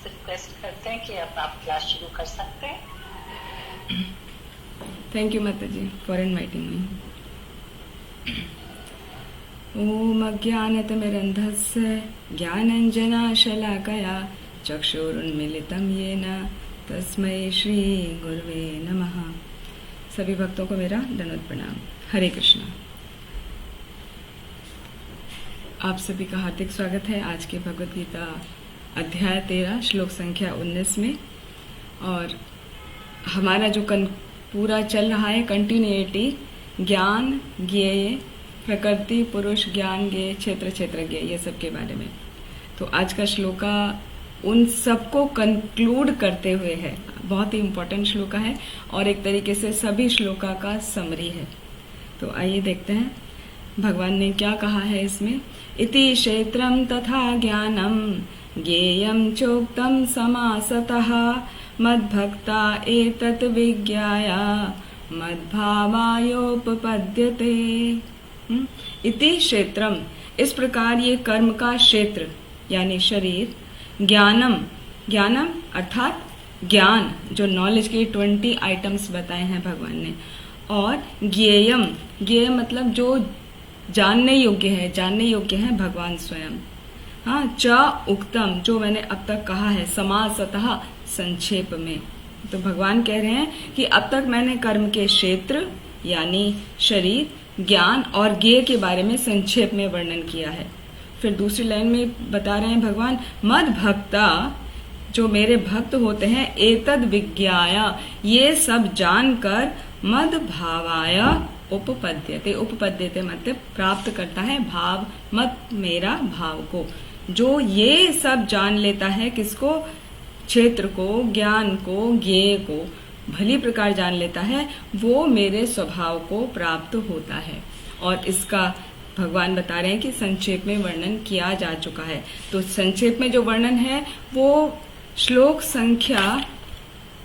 Request करते हैं कि अब आप क्लास शुरू कर सकते हैं। थैंक यू माता जी फॉर इनवाइटिंग मी। ओम अज्ञानतिमिरन्धस्य ज्ञानञ्जनशलाकया चक्षुरुन्मीलितं येन तस्मै श्री गुरुवे नमः। सभी भक्तों को मेरा दंडवत प्रणाम। हरे कृष्णा। आप सभी का हार्दिक स्वागत है आज के भगवद गीता अध्याय 13 श्लोक संख्या 19 में। और हमारा जो पूरा चल रहा है कंटिन्यूटी ज्ञान ज्ञेय प्रकृति पुरुष ज्ञान ज्ञेय क्षेत्र क्षेत्रज्ञ ये सब के बारे में। तो आज का श्लोका उन सबको कंक्लूड करते हुए है। बहुत ही इम्पोर्टेंट श्लोका है और एक तरीके से सभी श्लोका का समरी है। तो आइए देखते हैं भगवान ने क्या कहा है इसमें। इति क्षेत्रम तथा ज्ञानम ज्ञेयं चोक्तम समासतः मद्भक्ता एतत् विज्ञाय मद्भावायोपपद्यते। इति क्षेत्रम इस प्रकार ये कर्म का क्षेत्र यानी शरीर, ज्ञानम ज्ञानम अर्थात ज्ञान जो नॉलेज के 20 आइटम्स बताए हैं भगवान ने, और ज्ञेयम ज्ञेय मतलब जो जानने योग्य है भगवान स्वयं। हाँ, च उक्तम जो मैंने अब तक कहा है समासतः संक्षेप में। तो भगवान कह रहे हैं कि अब तक मैंने कर्म के क्षेत्र यानी शरीर, ज्ञान और ज्ञेय के बारे में संक्षेप में वर्णन किया है। फिर दूसरी लाइन में बता रहे हैं भगवान मद भक्ता जो मेरे भक्त होते हैं एतद विज्ञाय ये सब जानकर मद भावाय उपपद्यते। उपपद्यते मतलब प्राप्त करता है भाव मत मेरा भाव को। जो ये सब जान लेता है किसको, क्षेत्र को, ज्ञान को, ज्ञेय को भली प्रकार जान लेता है, वो मेरे स्वभाव को प्राप्त होता है। और इसका भगवान बता रहे हैं कि संक्षेप में वर्णन किया जा चुका है। तो संक्षेप में जो वर्णन है वो श्लोक संख्या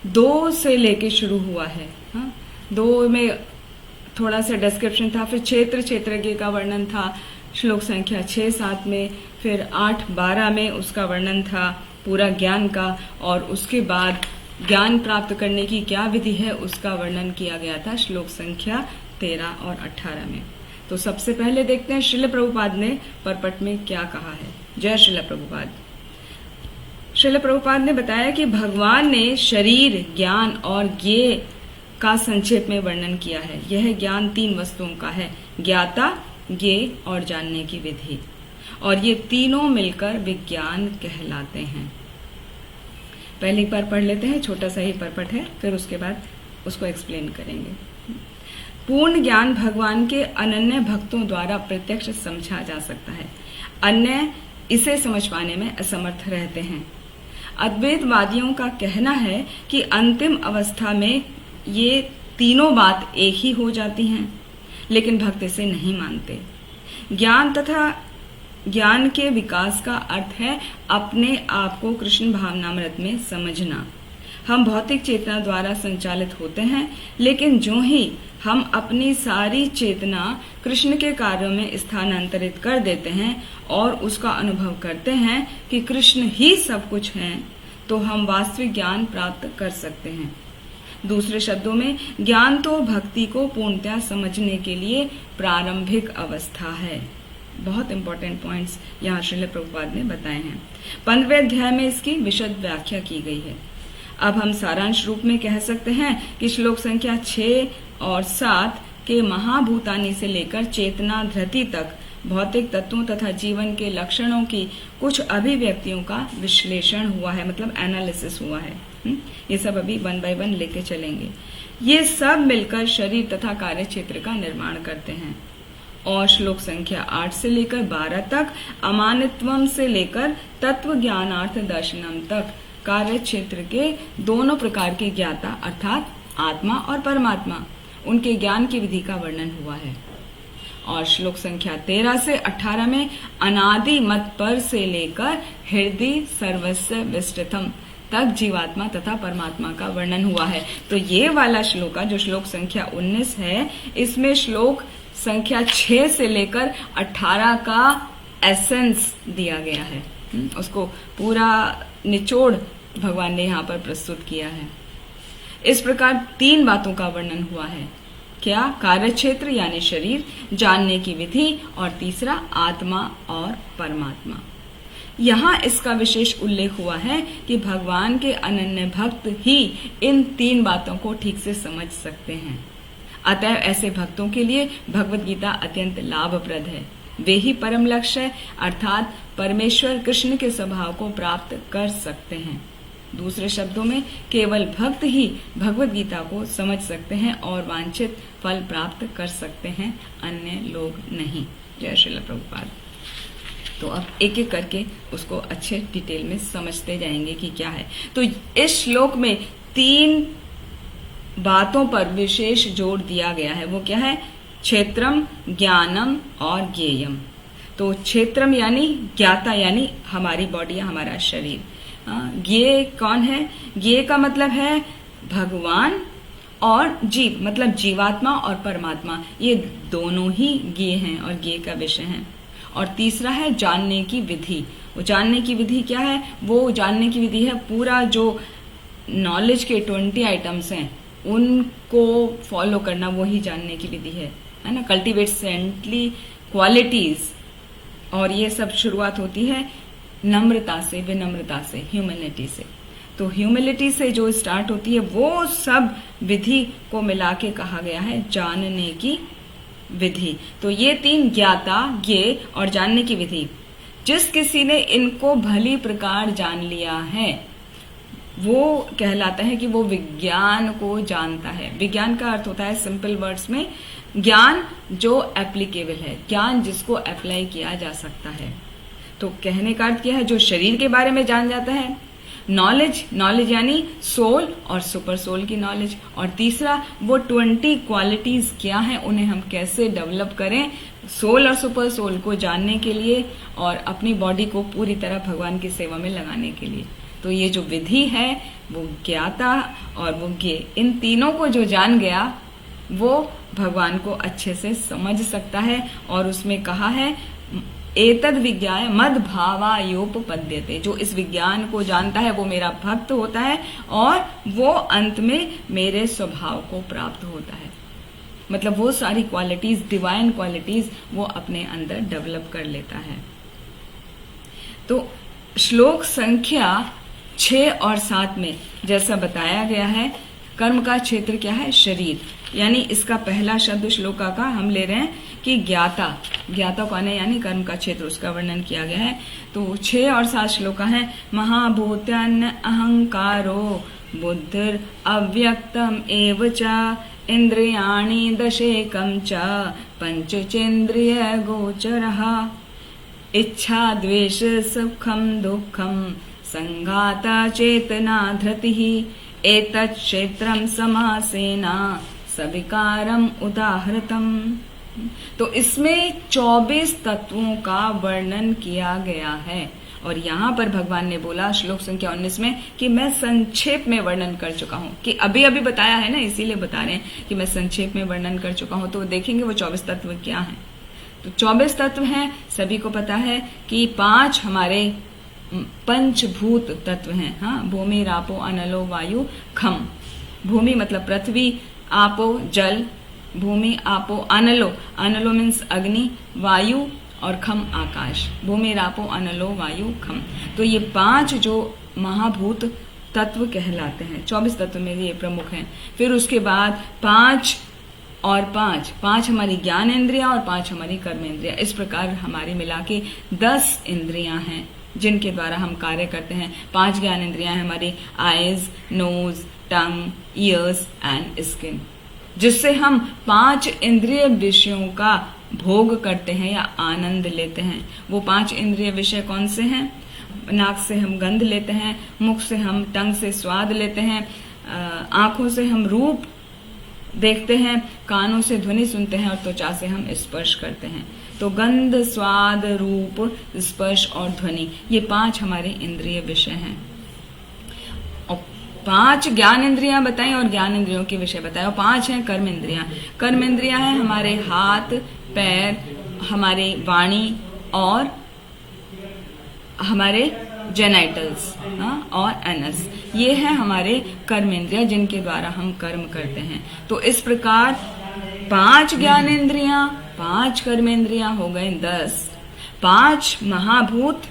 2 से लेके शुरू हुआ है। हाँ, 2 में थोड़ा सा डिस्क्रिप्शन था, फिर क्षेत्र क्षेत्रज्ञ का वर्णन था श्लोक संख्या 6-7 में, फिर 8-12 में उसका वर्णन था पूरा ज्ञान का, और उसके बाद ज्ञान प्राप्त करने की क्या विधि है उसका वर्णन किया गया था श्लोक संख्या 13 और 18 में। तो सबसे पहले देखते हैं श्रील प्रभुपाद ने परपट में क्या कहा है। जय श्रील प्रभुपाद। श्रील प्रभुपाद ने बताया कि भगवान ने शरीर, ज्ञान और ज्ञेय का संक्षेप में वर्णन किया है। यह ज्ञान 3 वस्तुओं का है, ज्ञाता, ज्ञेय और जानने की विधि, और ये तीनों मिलकर विज्ञान कहलाते हैं। पहली बार पढ़ लेते हैं, छोटा सा ही परपट है, फिर उसके बाद उसको एक्सप्लेन करेंगे। पूर्ण ज्ञान भगवान के अनन्य भक्तों द्वारा प्रत्यक्ष समझा जा सकता है, अन्य इसे समझ पाने में असमर्थ रहते हैं। अद्वैतवादियों का कहना है कि अंतिम अवस्था में ये तीनों बात एक ही हो जाती हैं, लेकिन भक्त इसे नहीं मानते। ज्ञान तथा ज्ञान के विकास का अर्थ है अपने आप को कृष्ण भावनामृत में समझना। हम भौतिक चेतना द्वारा संचालित होते हैं, लेकिन जो ही हम अपनी सारी चेतना कृष्ण के कार्यों में स्थानांतरित कर देते हैं और उसका अनुभव करते हैं कि कृष्ण ही सब कुछ हैं, तो हम वास्तविक ज्ञान प्राप्त कर सकते हैं। दूसरे शब्दों में ज्ञान तो भक्ति को पूर्णतः समझने के लिए प्रारंभिक अवस्था है। बहुत इंपॉर्टेंट पॉइंट्स यहाँ श्रील प्रभुपाद ने बताए हैं। 15वें अध्याय में इसकी विशद व्याख्या की गई है। अब हम सारांश रूप में कह सकते हैं कि श्लोक संख्या 6 और 7 के महाभूतानी से लेकर चेतना धृति तक भौतिक तत्वों तथा जीवन के लक्षणों की कुछ अभिव्यक्तियों का विश्लेषण हुआ है, मतलब एनालिसिस हुआ है। ये सब अभी 1 बाय 1 लेके चलेंगे। ये सब मिलकर शरीर तथा कार्य क्षेत्र का निर्माण करते हैं। और श्लोक संख्या 8 से लेकर 12 तक अमानित्वम से लेकर तत्व ज्ञानार्थ दर्शनम तक कार्य क्षेत्र के दोनों प्रकार के ज्ञाता अर्थात आत्मा और परमात्मा उनके ज्ञान की विधि का वर्णन हुआ है। और श्लोक संख्या 13 से 18 में अनादि मत पर से लेकर हृदय सर्वस्व विस्तृतम तक जीवात्मा तथा परमात्मा का वर्णन हुआ है। तो ये वाला श्लोक जो श्लोक संख्या 19 है, इसमें श्लोक संख्या 6 से लेकर 18 का एसेंस दिया गया है। उसको पूरा निचोड़ भगवान ने यहाँ पर प्रस्तुत किया है। इस प्रकार 3 बातों का वर्णन हुआ है। क्या? कार्य क्षेत्र यानी शरीर, जानने की विधि, और तीसरा आत्मा और परमात्मा। यहाँ इसका विशेष उल्लेख हुआ है कि भगवान के अनन्य भक्त ही इन 3 बातों को ठीक से समझ सकते हैं। अतः ऐसे भक्तों के लिए भगवत गीता अत्यंत लाभप्रद है। वे ही परम लक्ष्य है, अर्थात परमेश्वर कृष्ण के स्वभाव को प्राप्त कर सकते हैं। दूसरे शब्दों में केवल भक्त ही भगवत गीता को समझ सकते हैं और वांछित फल प्राप्त कर सकते हैं, अन्य लोग नहीं। जय श्रील प्रभुपाद। तो अब एक एक करके उसको अच्छे डिटेल में समझते जाएंगे कि क्या है। तो इस श्लोक में 3 बातों पर विशेष जोर दिया गया है। वो क्या है? क्षेत्रम, ज्ञानम और ज्ञेयम। तो क्षेत्रम यानी ज्ञाता, यानी हमारी बॉडी, हमारा शरीर। ज्ञेय कौन है? ज्ञेय का मतलब है भगवान, और जीव मतलब जीवात्मा और परमात्मा, ये दोनों ही ज्ञेय हैं और ज्ञेय का विषय है। और तीसरा है जानने की विधि। वो जानने की विधि क्या है? वो जानने की विधि है पूरा जो नॉलेज के 20 आइटम्स हैं उनको फॉलो करना, वो ही जानने की विधि है ना। कल्टिवेट सेंटली क्वालिटीज, और ये सब शुरुआत होती है नम्रता से, विनम्रता से, ह्यूमिलिटी से। तो ह्यूमिलिटी से जो स्टार्ट होती है वो सब विधि को मिला के कहा गया है जानने की विधि। तो ये 3 ज्ञाता, ज्ञेय और जानने की विधि, जिस किसी ने इनको भली प्रकार जान लिया है वो कहलाता है कि वो विज्ञान को जानता है। विज्ञान का अर्थ होता है सिंपल वर्ड्स में ज्ञान जो एप्लीकेबल है, ज्ञान जिसको अप्लाई किया जा सकता है। तो कहने का अर्थ क्या है? जो शरीर के बारे में जान जाता है। नॉलेज यानी सोल और सुपर सोल की नॉलेज। और तीसरा वो 20 क्वालिटीज क्या हैं, उन्हें हम कैसे डेवलप करें सोल और सुपर सोल को जानने के लिए और अपनी बॉडी को पूरी तरह भगवान की सेवा में लगाने के लिए। तो ये जो विधि है वो ज्ञाता और वो ज्ञेय, इन तीनों को जो जान गया वो भगवान को अच्छे से समझ सकता है। और उसमें कहा है एतद विज्ञाय मद भावायोपपद्यते। जो इस विज्ञान को जानता है वो मेरा भक्त होता है और वो अंत में मेरे स्वभाव को प्राप्त होता है। मतलब वो सारी क्वालिटीज, डिवाइन क्वालिटीज वो अपने अंदर डेवलप कर लेता है। तो श्लोक संख्या 6 और 7 में जैसा बताया गया है, कर्म का क्षेत्र क्या है? शरीर। यानी इसका पहला शब्द श्लोका का हम ले रहे हैं कि ज्ञाता। ज्ञाता कौन है? यानी कर्म का क्षेत्र, उसका वर्णन किया गया है। तो 6 और 7 श्लोका है। महाभूतान्य अहंकारो बुद्धिर अव्यक्तम एव च इंद्रियाणि दशेकम च पंचचेन्द्रिय गोचरः इच्छा द्वेष सुखम दुखम संघाता चेतना धृतिः एतत् क्षेत्रम समासेना सविकारम उदाहृतम। तो इसमें 24 तत्वों का वर्णन किया गया है। और यहाँ पर भगवान ने बोला श्लोक संख्या 19 में कि मैं संक्षेप में वर्णन कर चुका हूँ, कि अभी अभी बताया है ना, इसीलिए बता रहे हैं कि मैं संक्षेप में वर्णन कर चुका हूँ। तो देखेंगे वो 24 तत्व क्या हैं। तो 24 तत्व हैं, सभी को पता है कि 5 हमारे पंचभूत तत्व हैं। हाँ, भूमि रापो अनलो वायु खम। भूमि मतलब पृथ्वी, आपो जल, भूमि आपो अनलो, अनलो मीन्स अग्नि, वायु और खम आकाश। भूमि रापो अनलो वायु खम। तो ये 5 जो महाभूत तत्व कहलाते हैं। 24 तत्व में ये प्रमुख हैं। फिर उसके बाद 5 और 5 हमारी ज्ञान इंद्रियां और 5 हमारी कर्म इंद्रियां। इस प्रकार हमारी मिला के 10 इंद्रियां हैं जिनके द्वारा हम कार्य करते हैं। 5 ज्ञान इंद्रियां हैं हमारी eyes, nose, tongue, ears and skin, जिससे हम 5 इंद्रिय विषयों का भोग करते हैं या आनंद लेते हैं। वो 5 इंद्रिय विषय कौन से हैं? नाक से हम गंध लेते हैं, मुख से हम टंग से स्वाद लेते हैं, आंखों से हम रूप देखते हैं, कानों से ध्वनि सुनते हैं और त्वचा से हम स्पर्श करते हैं। तो गंध, स्वाद, रूप, स्पर्श और ध्वनि, ये 5 हमारे इंद्रिय विषय हैं। और 5 ज्ञान इंद्रियां बताएं और ज्ञान इंद्रियों के विषय बताएं। और 5 हैं कर्म इंद्रियां। कर्म इंद्रियां हैं हमारे हाथ, पैर, हमारी वाणी और हमारे जेनाइटल्स और एनस, ये है हमारे कर्मेंद्रिया जिनके द्वारा हम कर्म करते हैं। तो इस प्रकार 5 ज्ञानेंद्रियां, 5 कर्मेंद्रियां हो गए 10, 5 महाभूत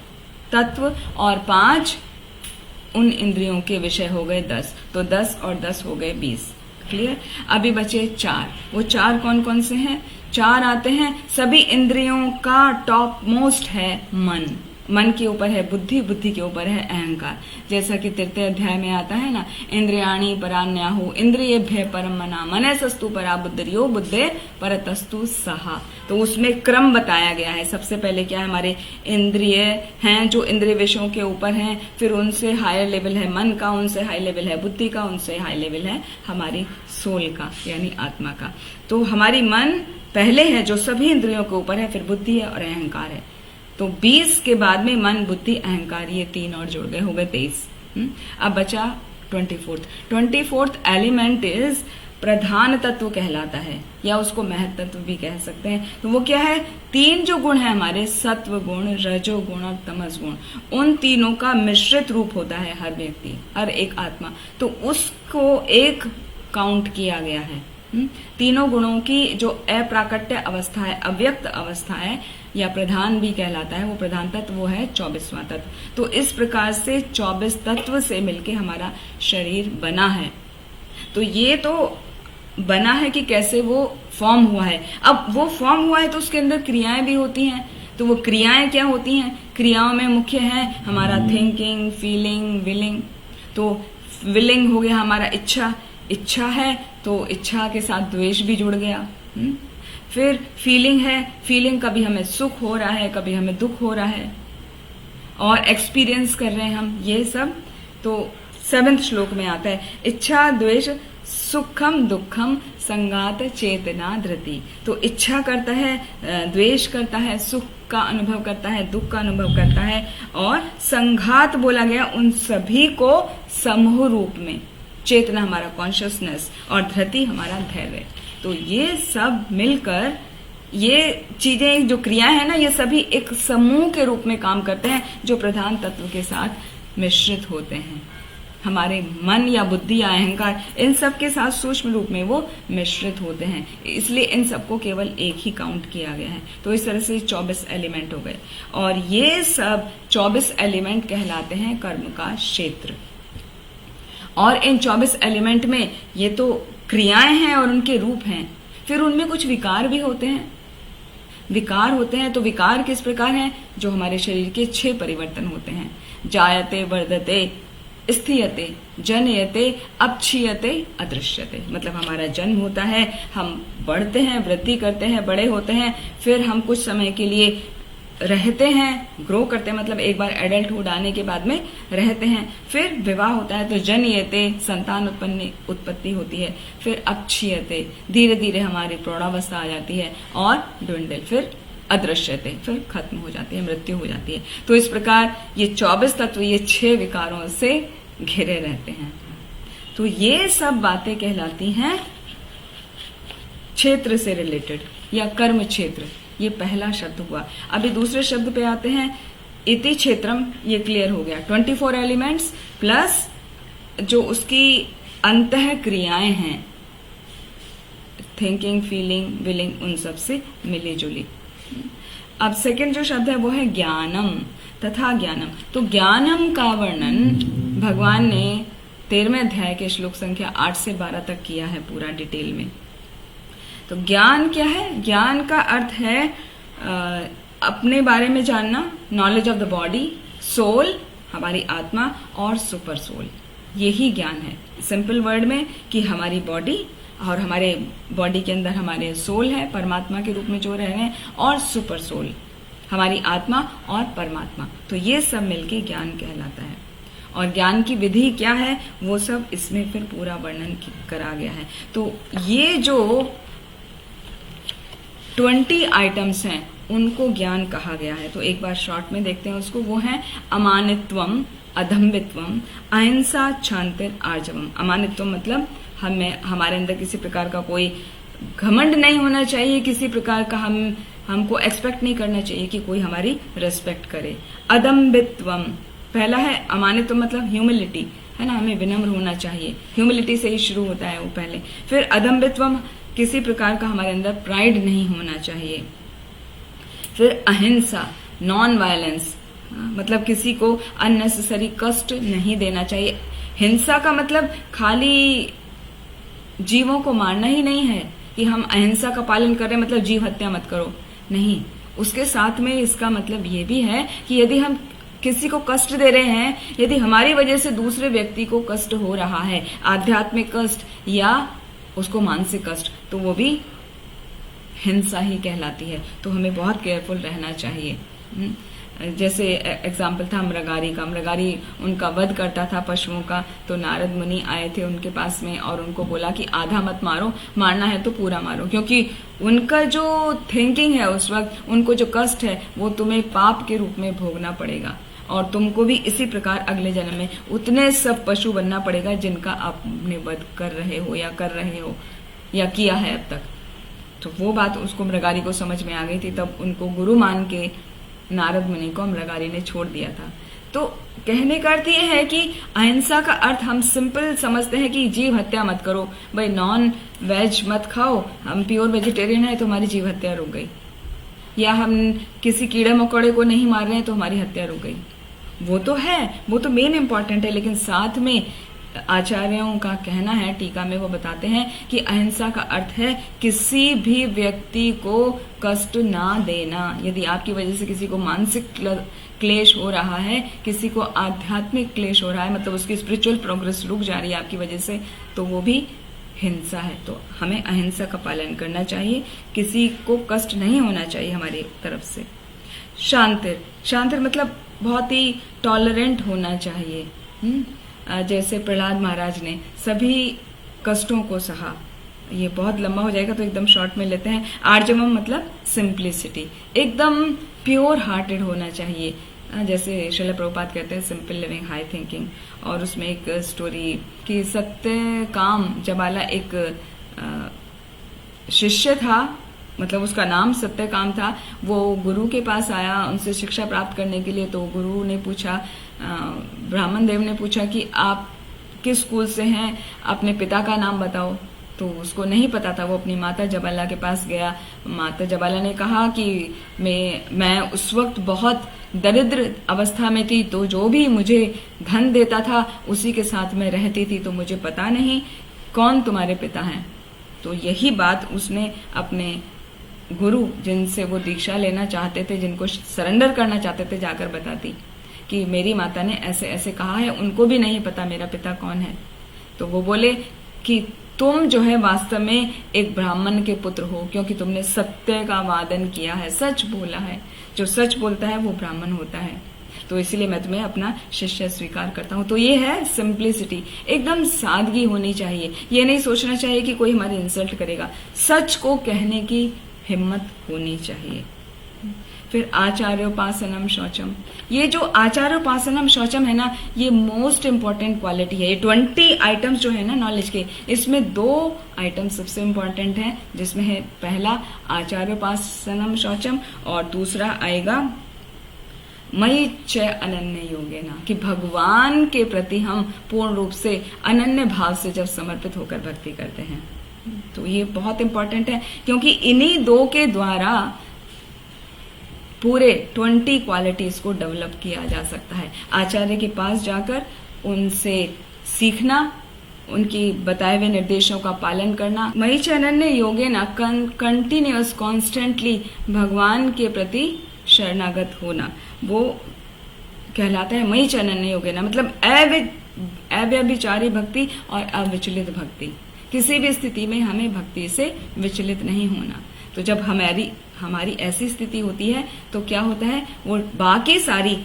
तत्व और 5 उन इंद्रियों के विषय हो गए 10। तो 10 और 10 हो गए 20। क्लियर? अभी बचे 4। वो 4 कौन कौन से हैं? 4 आते हैं, सभी इंद्रियों का टॉप मोस्ट है मन। मन के ऊपर है बुद्धि, बुद्धि के ऊपर है अहंकार। जैसा कि 3 अध्याय में आता है ना, इंद्रियाणि परान्याहु इंद्रियेभ्यः परम मना मनसस्तु परा बुद्धिर्यो बुद्धे परतस्तु सहा। तो उसमें क्रम बताया गया है। सबसे पहले क्या है, हमारे इंद्रिय हैं जो इंद्रिय विषयों के ऊपर हैं, फिर उनसे हायर लेवल है मन का, उनसे हाई लेवल है बुद्धि का, उनसे हाई लेवल है हमारी सोल का यानी आत्मा का। तो हमारी मन पहले है जो सभी इंद्रियों के ऊपर है, फिर बुद्धि है और अहंकार है। तो 20 के बाद में मन बुद्धि अहंकार ये 3 और जुड़ गए, हो गए 23। अब बचा 24th एलिमेंट इज प्रधान तत्व कहलाता है, या उसको महत तत्व भी कह सकते हैं। तो वो क्या है, 3 जो गुण है हमारे, सत्व गुण, रजो गुण और तमस गुण, उन तीनों का मिश्रित रूप होता है हर व्यक्ति, हर एक आत्मा। तो उसको एक काउंट किया गया है। तीनों गुणों की जो अप्राकट्य अवस्था है, अव्यक्त अवस्था है, या प्रधान भी कहलाता है, वो प्रधान तत्व वो है 24वां तत्व। तो इस प्रकार से 24 तत्व से मिलके हमारा शरीर बना है। तो ये तो बना है कि कैसे वो फॉर्म हुआ है। अब वो फॉर्म हुआ है तो उसके अंदर क्रियाएं भी होती हैं। तो वो क्रियाएं क्या होती हैं? क्रियाओं में मुख्य है हमारा थिंकिंग, फीलिंग, विलिंग। तो विलिंग हो गया हमारा इच्छा, इच्छा है तो इच्छा के साथ द्वेष भी जुड़ गया। फिर फीलिंग है, फीलिंग कभी हमें सुख हो रहा है, कभी हमें दुख हो रहा है और एक्सपीरियंस कर रहे हैं हम, ये सब। तो 7वें श्लोक में आता है इच्छा द्वेष सुखम दुखम संगात चेतना धृति। तो इच्छा करता है, द्वेष करता है, सुख का अनुभव करता है, दुख का अनुभव करता है, और संघात बोला गया उन सभी को समूह रूप में। चेतना हमारा कॉन्शियसनेस और धृति हमारा धैर्य। तो ये सब मिलकर ये चीजें जो क्रियाएं हैं ना, ये सभी एक समूह के रूप में काम करते हैं जो प्रधान तत्व के साथ मिश्रित होते हैं। हमारे मन या बुद्धि या अहंकार इन सब के साथ सूक्ष्म रूप में वो मिश्रित होते हैं, इसलिए इन सबको केवल एक ही काउंट किया गया है। तो इस तरह से 24 एलिमेंट हो गए, और ये सब 24 एलिमेंट कहलाते हैं कर्म का क्षेत्र। और इन 24 एलिमेंट में ये तो क्रियाएं हैं और उनके रूप हैं, फिर उनमें कुछ विकार भी होते हैं। विकार होते हैं तो विकार किस प्रकार हैं? जो हमारे शरीर के 6 परिवर्तन होते हैं। जायते, वर्धते, स्थियते, जनयते, अपक्षीयते, अदृश्यते। मतलब हमारा जन्म होता है, हम बढ़ते हैं, वृद्धि करते हैं, बड़े होते हैं, फिर हम कुछ समय के लिए रहते हैं, ग्रो करते हैं, मतलब एक बार एडल्टहुड आने के बाद में रहते हैं। फिर विवाह होता है तो जनयते, संतान उत्पत्ति होती है। फिर अपक्षीयते, धीरे धीरे हमारी प्रौढ़ावस्था आ जाती है, और ड्विंडल, फिर अदृश्यते, फिर खत्म हो जाती है, मृत्यु हो जाती है। तो इस प्रकार ये 24 तत्व ये 6 विकारों से घिरे रहते हैं। तो ये सब बातें कहलाती हैं क्षेत्र से रिलेटेड या कर्म क्षेत्र। ये पहला शब्द हुआ। अभी दूसरे शब्द पे आते हैं, इति क्षेत्रम। ये क्लियर हो गया, 24 एलिमेंट्स प्लस जो उसकी अंतः क्रियाएं हैं, थिंकिंग, फीलिंग, विलिंग, उन सब से मिली जुली। अब सेकंड जो शब्द है वो है ज्ञानम तथा ज्ञानम। तो ज्ञानम का वर्णन भगवान ने 13वें अध्याय के श्लोक संख्या 8 से 12 तक किया है पूरा डिटेल में। तो ज्ञान क्या है? ज्ञान का अर्थ है अपने बारे में जानना, knowledge of the body, soul हमारी आत्मा, और सुपर सोल। यही ज्ञान है सिंपल वर्ड में, कि हमारी बॉडी और हमारे बॉडी के अंदर हमारे सोल है परमात्मा के रूप में जो रह रहे हैं, और सुपर सोल हमारी आत्मा और परमात्मा। तो ये सब मिलके ज्ञान कहलाता है। और ज्ञान की विधि क्या है वो सब इसमें फिर पूरा वर्णन करा गया है। तो ये जो 20 आइटम्स हैं उनको ज्ञान कहा गया है। तो एक बार शॉर्ट में देखते हैं उसको। वो है अमानित्वम, अधम्बित्वम, अहिंसा, क्षांतिर, आर्जवम। अमानित्वम मतलब हमारे अंदर किसी प्रकार का कोई घमंड नहीं होना चाहिए, किसी प्रकार का हमको एक्सपेक्ट नहीं करना चाहिए कि कोई हमारी रेस्पेक्ट करे। अदम्बित्वम पहला है अमानित्व मतलब ह्यूमिलिटी, है ना, हमें विनम्र होना चाहिए, ह्यूमिलिटी से ही शुरू होता है वो पहले। फिर अदम्भित्वम, किसी प्रकार का हमारे अंदर प्राइड नहीं होना चाहिए। फिर अहिंसा, नॉन वायलेंस, मतलब किसी को अननेसेसरी कष्ट नहीं देना चाहिए। हिंसा का मतलब खाली जीवों को मारना ही नहीं है कि हम अहिंसा का पालन कर रहे हैं मतलब जीव हत्या मत करो, नहीं, उसके साथ में इसका मतलब ये भी है कि यदि हम किसी को कष्ट दे रहे हैं, यदि हमारी वजह से दूसरे व्यक्ति को कष्ट हो रहा है, आध्यात्मिक कष्ट या उसको मानसिक कष्ट, तो वो भी हिंसा ही कहलाती है। तो हमें बहुत केयरफुल रहना चाहिए। जैसे एग्जाम्पल था मृगारी का, मृगारी उनका वध करता था पशुओं का, तो नारद मुनि आए थे उनके पास में और उनको बोला कि आधा मत मारो, मारना है तो पूरा मारो, क्योंकि उनका जो थिंकिंग है उस वक्त, उनको जो कष्ट है वो तुम्हें पाप के रूप में भोगना पड़ेगा और तुमको भी इसी प्रकार अगले जन्म में उतने सब पशु बनना पड़ेगा जिनका आपने वध कर रहे हो या कर रहे हो या किया है अब तक। तो वो बात उसको मृगारी को समझ में आ गई थी, तब उनको गुरु मान के नारद मुनि को मृगारी ने छोड़ दिया था। तो कहने का अर्थ ये है कि अहिंसा का अर्थ हम सिंपल समझते हैं कि जीव हत्या मत करो, भाई नॉन वेज मत खाओ, हम प्योर वेजिटेरियन है तो हमारी जीव हत्या रुक गई, या हम किसी कीड़े मकोड़े को नहीं मार रहे हैं तो हमारी हत्या रुक गई। वो तो है, वो तो मेन इंपॉर्टेंट है, लेकिन साथ में आचार्यों का कहना है, टीका में वो बताते हैं कि अहिंसा का अर्थ है किसी भी व्यक्ति को कष्ट ना देना। यदि आपकी वजह से किसी को मानसिक क्लेश हो रहा है, किसी को आध्यात्मिक क्लेश हो रहा है, मतलब उसकी स्पिरिचुअल प्रोग्रेस रुक जा रही है आपकी वजह से, तो वो भी हिंसा है। तो हमें अहिंसा का पालन करना चाहिए, किसी को कष्ट नहीं होना चाहिए हमारी तरफ से। शांतिर, शांतिर मतलब बहुत ही टॉलरेंट होना चाहिए। जैसे प्रहलाद महाराज ने सभी कष्टों को सहा। ये बहुत लंबा हो जाएगा तो एकदम शॉर्ट में लेते हैं। आर्जवम मतलब सिंप्लिसिटी, एकदम प्योर हार्टेड होना चाहिए। जैसे श्रील प्रभुपाद कहते हैं सिंपल लिविंग हाई थिंकिंग, और उसमें एक स्टोरी कि सत्यकाम जबाला एक शिष्य था, मतलब उसका नाम सत्यकाम था। वो गुरु के पास आया उनसे शिक्षा प्राप्त करने के लिए। तो गुरु ने पूछा, ब्राह्मण देव ने पूछा कि आप किस स्कूल से हैं, अपने पिता का नाम बताओ। तो उसको नहीं पता था। वो अपनी माता जबाला के पास गया। माता जबाला ने कहा कि मैं उस वक्त बहुत दरिद्र अवस्था में थी, तो जो भी मुझे धन देता था उसी के साथ मैं रहती थी, तो मुझे पता नहीं कौन तुम्हारे पिता हैं। तो यही बात उसने अपने गुरु जिनसे वो दीक्षा लेना चाहते थे, जिनको सरेंडर करना चाहते थे, जाकर बताती कि मेरी माता ने ऐसे ऐसे कहा है, उनको भी नहीं पता मेरा पिता कौन है। तो वो बोले कि तुम जो है वास्तव में एक ब्राह्मण के पुत्र हो, क्योंकि तुमने सत्य का वादन किया है, सच बोला है। जो सच बोलता है वो ब्राह्मण होता है। तो इसलिए मैं तुम्हें अपना शिष्य स्वीकार करता हूँ। तो ये है सिंप्लिसिटी, एकदम सादगी होनी चाहिए। ये नहीं सोचना चाहिए कि कोई हमारी इंसल्ट करेगा। सच को कहने की हिम्मत होनी चाहिए। फिर आचार्योपासनम शौचम, ये जो आचार्योपासनम शौचम है ना, ये मोस्ट इंपॉर्टेंट क्वालिटी है। ये 20 आइटम्स जो है ना नॉलेज के, इसमें 2 आइटम सबसे इंपॉर्टेंट हैं, जिसमें है पहला आचार्योपासनम शौचम और दूसरा आएगा मयि च अनन्य योगेना, कि भगवान के प्रति हम पूर्ण रूप से अनन्य भाव से जब समर्पित होकर भक्ति करते हैं। तो ये बहुत इंपॉर्टेंट है, क्योंकि इन्हीं 2 के द्वारा पूरे 20 क्वालिटीज को डेवलप किया जा सकता है। आचार्य के पास जाकर उनसे सीखना, उनकी बताए हुए निर्देशों का पालन करना। मयि च अनन्य योगेना, कंटिन्यूअस कॉन्स्टेंटली भगवान के प्रति शरणागत होना, वो कहलाता है मयि च अनन्य योगेना, मतलब अव्यभिचारी भक्ति और अविचलित भक्ति। किसी भी स्थिति में हमें भक्ति से विचलित नहीं होना। तो जब हमारी ऐसी स्थिति होती है तो क्या होता है, वो बाकी सारी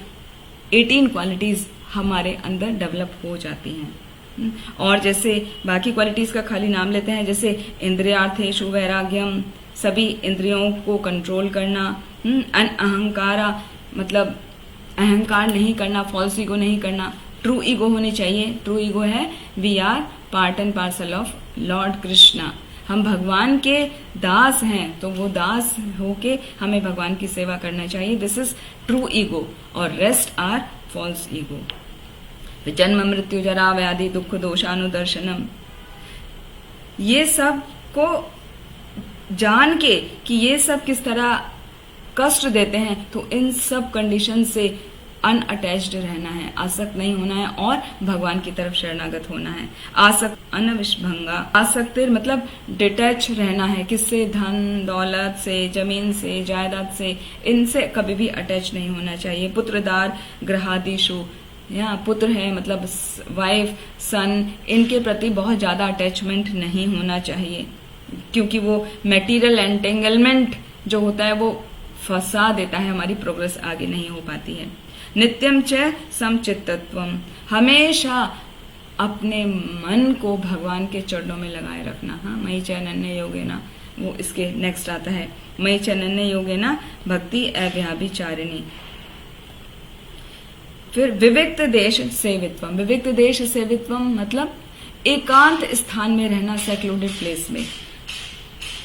18 क्वालिटीज हमारे अंदर डेवलप हो जाती हैं। और जैसे बाकी क्वालिटीज का खाली नाम लेते हैं, जैसे इंद्रियार्थेषु वैराग्यम, सभी इंद्रियों को कंट्रोल करना। अहंकारा मतलब अहंकार नहीं करना, फॉल्स ईगो नहीं करना, ट्रू ईगो होनी चाहिए। ट्रू ईगो है we are part and parcel of Lord Krishna, हम भगवान के दास हैं, तो वो दास होके हमें भगवान की सेवा करना चाहिए। This is true ego. और रेस्ट आर फॉल्स ईगो। जन्म मृत्यु जरा व्याधि दुख दोषानुदर्शनम, ये सब को जान के कि ये सब किस तरह कष्ट देते हैं, तो इन सब कंडीशन से अनअटैच्ड रहना है, आसक्त नहीं होना है और भगवान की तरफ शरणागत होना है। आसक्त अनविषभंगा, आसक्तिर मतलब डिटैच रहना है, किससे? धन दौलत से, जमीन से, जायदाद से, इनसे कभी भी अटैच नहीं होना चाहिए। पुत्रदार ग्रहादिशु, या पुत्र है मतलब वाइफ सन, इनके प्रति बहुत ज्यादा अटैचमेंट नहीं होना चाहिए, क्योंकि वो मेटीरियल एंटेंगलमेंट जो होता है वो फंसा देता है, हमारी प्रोग्रेस आगे नहीं हो पाती है। नित्यम च समचित्तत्वम, हमेशा अपने मन को भगवान के चरणों में लगाए रखना। हाँ, मयि च अनन्य योगेना, वो इसके नेक्स्ट आता है, मयि च अनन्य योगेना भक्ति अव्याभिचारिणी। फिर विविक्त देश सेवित्वम, विविक्त देश सेवित्वम मतलब एकांत स्थान में रहना, सेक्लूडेड प्लेस में।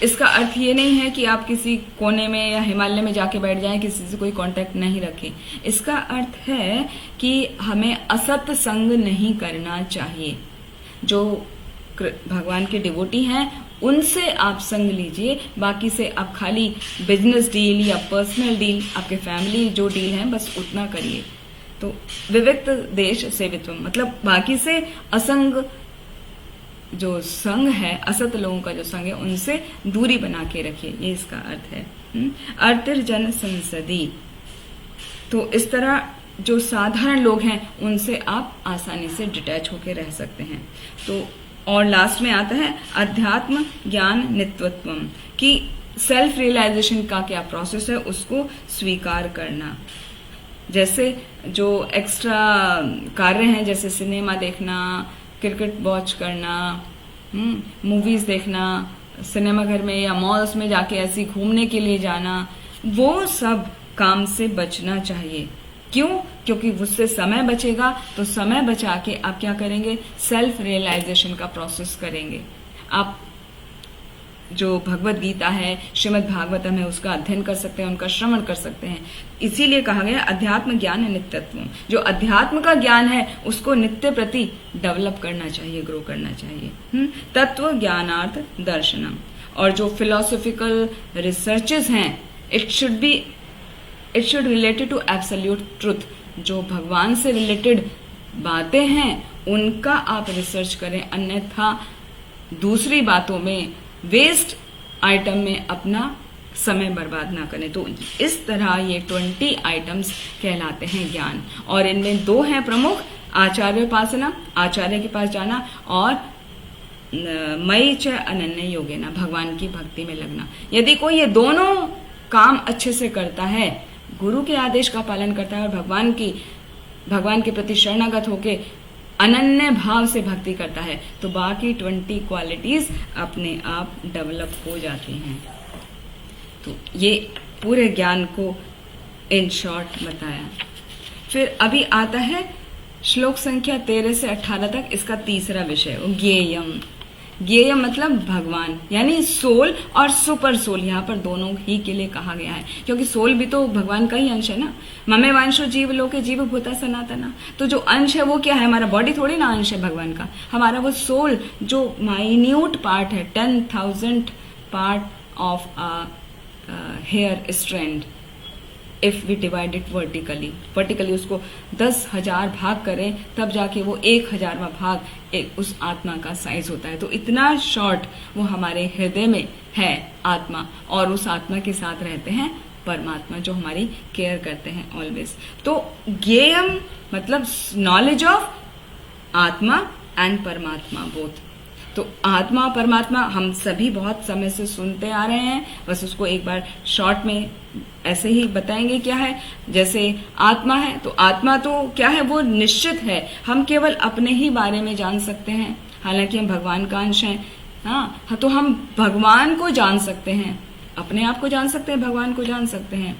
इसका अर्थ ये नहीं है कि आप किसी कोने में या हिमालय में जाके बैठ जाएं, किसी से कोई कांटेक्ट नहीं रखें। इसका अर्थ है कि हमें असत संग नहीं करना चाहिए। जो भगवान के डिवोटी हैं उनसे आप संग लीजिए, बाकी से आप खाली बिजनेस डील या पर्सनल डील, आपके फैमिली जो डील है बस उतना करिए। तो विविक्त देश सेवित्वम मतलब बाकी से असंग जो संग है, असत लोगों का जो संग है, उनसे दूरी बना के रखिए, ये इसका अर्थ है। अर्तिर्जन संसदी, तो इस तरह जो साधारण लोग हैं उनसे आप आसानी से डिटैच होकर रह सकते हैं। तो और लास्ट में आता है अध्यात्म ज्ञान नित्यत्वम, कि सेल्फ रियलाइजेशन का क्या प्रोसेस है उसको स्वीकार करना। जैसे जो एक्स्ट्रा कार्य हैं, जैसे सिनेमा देखना, क्रिकेट वॉच करना, मूवीज देखना, सिनेमा घर में या मॉल्स में जाके ऐसे घूमने के लिए जाना, वो सब काम से बचना चाहिए। क्यों? क्योंकि उससे समय बचेगा, तो समय बचा के आप क्या करेंगे? सेल्फ रियलाइजेशन का प्रोसेस करेंगे। आप जो भगवत गीता है, श्रीमद् भागवतम है, उसका अध्ययन कर सकते हैं, उनका श्रवण कर सकते हैं। इसीलिए कहा गया अध्यात्म ज्ञान नित्यत्व। जो अध्यात्म का ज्ञान है उसको नित्य प्रति डेवलप करना चाहिए, ग्रो करना चाहिए। तत्व ज्ञानार्थ दर्शनम, और जो फिलोसॉफिकल रिसर्चेस हैं, it should related to absolute truth. जो भगवान से रिलेटेड बातें हैं उनका आप रिसर्च करें, अन्यथा दूसरी बातों में, वेस्ट आइटम में अपना समय बर्बाद ना करें। तो इस तरह ये 20 आइटम्स कहलाते हैं ज्ञान, और इनमें 2 हैं प्रमुख, आचार्योपासना, आचार्य के पास जाना, और मयि च अनन्य योगेना, भगवान की भक्ति में लगना। यदि कोई ये दोनों काम अच्छे से करता है, गुरु के आदेश का पालन करता है और भगवान के प्रति शरणागत होके अनन्य भाव से भक्ति करता है, तो बाकी 20 क्वालिटीज अपने आप डेवलप हो जाती हैं। तो ये पूरे ज्ञान को इन शॉर्ट बताया। फिर अभी आता है श्लोक संख्या 13 से 18 तक, इसका तीसरा विषय ज्ञेयम। ज्ञेयम मतलब भगवान, यानी सोल और सुपर सोल, यहाँ पर दोनों ही के लिए कहा गया है, क्योंकि सोल भी तो भगवान का ही अंश है ना। ममे वांशो जीव लोके जीव भूता सनातना, तो जो अंश है वो क्या है? हमारा बॉडी थोड़ी ना अंश है भगवान का, हमारा वो सोल जो माइन्यूट पार्ट है, 10,000 part of a hair strand. If we divide it vertically उसको 10,000 भाग करें, तब जाके वो 1,000वां भाग एक उस आत्मा का साइज होता है। तो इतना शॉर्ट वो हमारे हृदय में है आत्मा, और उस आत्मा के साथ रहते हैं परमात्मा, जो हमारी केयर करते हैं ऑलवेज। तो ज्ञेयम मतलब नॉलेज ऑफ आत्मा एंड परमात्मा बोथ। तो आत्मा परमात्मा हम सभी बहुत समय से सुनते आ रहे हैं, बस उसको एक बार शॉर्ट में ऐसे ही बताएंगे क्या है। जैसे आत्मा है, तो आत्मा तो क्या है? वो निश्चित है, हम केवल अपने ही बारे में जान सकते हैं, हालांकि हम भगवान का अंश हैं। हाँ, तो हम भगवान को जान सकते हैं, अपने आप को जान सकते हैं, भगवान को जान सकते हैं,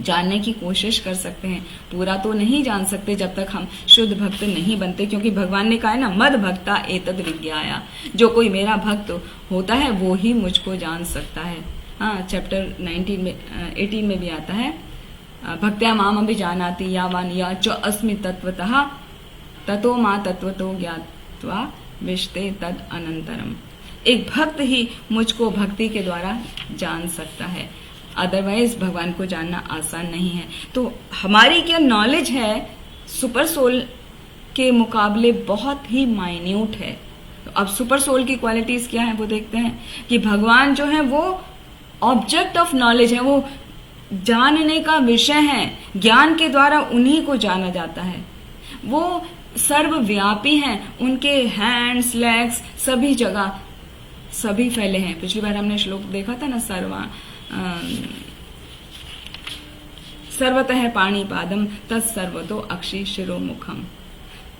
जानने की कोशिश कर सकते हैं। पूरा तो नहीं जान सकते जब तक हम शुद्ध भक्त नहीं बनते, क्योंकि भगवान ने कहा है ना, मद भक्ता एतद विज्ञाया, जो कोई मेरा भक्त होता है वो ही मुझको जान सकता है। हाँ, चैप्टर 18 में भी आता है, भक्त्या माम अभिजानाति यावान या च अस्मि तत्वतः ततो मा तत्वतो ज्ञात्वा विशते तद अनंतरम। एक भक्त ही मुझको भक्ति के द्वारा जान सकता है, अदरवाइज भगवान को जानना आसान नहीं है। तो हमारी क्या नॉलेज है सुपर सोल के मुकाबले बहुत ही माइन्यूट है। तो अब सुपर सोल की क्वालिटीज क्या है वो देखते हैं कि भगवान जो है वो ऑब्जेक्ट ऑफ नॉलेज है, वो जानने का विषय है, ज्ञान के द्वारा उन्हीं को जाना जाता है। वो सर्वव्यापी हैं, उनके हैंड्स लेग्स सभी जगह सभी फैले हैं। पिछली बार हमने श्लोक देखा था ना, सर्वतः पाणिपादम तत्सर्वतो अक्षि शिरोमुखम